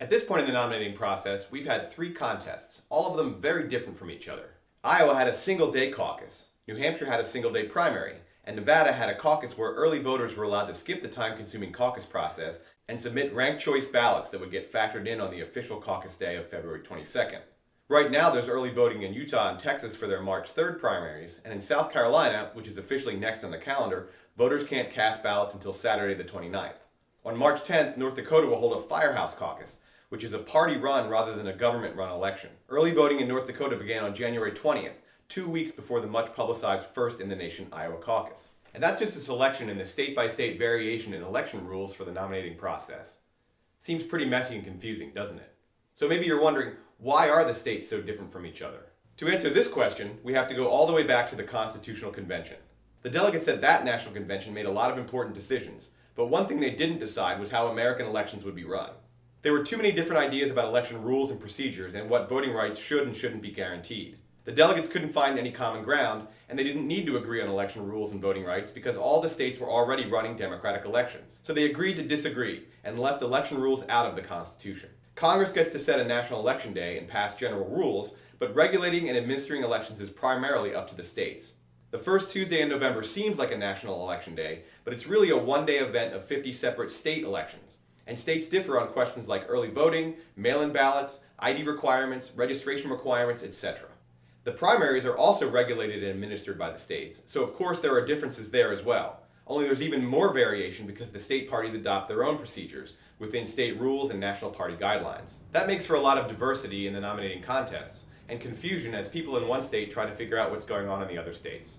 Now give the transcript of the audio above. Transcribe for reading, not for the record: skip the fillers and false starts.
At this point in the nominating process, we've had 3 contests, all of them very different from each other. Iowa had a single-day caucus, New Hampshire had a single-day primary, and Nevada had a caucus where early voters were allowed to skip the time-consuming caucus process and submit ranked choice ballots that would get factored in on the official caucus day of February 22nd. Right now, there's early voting in Utah and Texas for their March 3rd primaries, and in South Carolina, which is officially next on the calendar, voters can't cast ballots until Saturday the 29th. On March 10th, North Dakota will hold a Firehouse Caucus, which is a party-run rather than a government-run election. Early voting in North Dakota began on January 20th, 2 weeks before the much-publicized first-in-the-nation Iowa caucus. And that's just a selection in the state-by-state variation in election rules for the nominating process. Seems pretty messy and confusing, doesn't it? So maybe you're wondering, why are the states so different from each other? To answer this question, we have to go all the way back to the Constitutional Convention. The delegates at that national convention made a lot of important decisions, but one thing they didn't decide was how American elections would be run. There were too many different ideas about election rules and procedures and what voting rights should and shouldn't be guaranteed. The delegates couldn't find any common ground, and they didn't need to agree on election rules and voting rights because all the states were already running democratic elections. So they agreed to disagree and left election rules out of the Constitution. Congress gets to set a national election day and pass general rules, but regulating and administering elections is primarily up to the states. The first Tuesday in November seems like a national election day, but it's really a one-day event of 50 separate state elections. And states differ on questions like early voting, mail-in ballots, ID requirements, registration requirements, etc. The primaries are also regulated and administered by the states, so of course there are differences there as well. Only there's even more variation because the state parties adopt their own procedures within state rules and national party guidelines. That makes for a lot of diversity in the nominating contests, and confusion as people in one state try to figure out what's going on in the other states.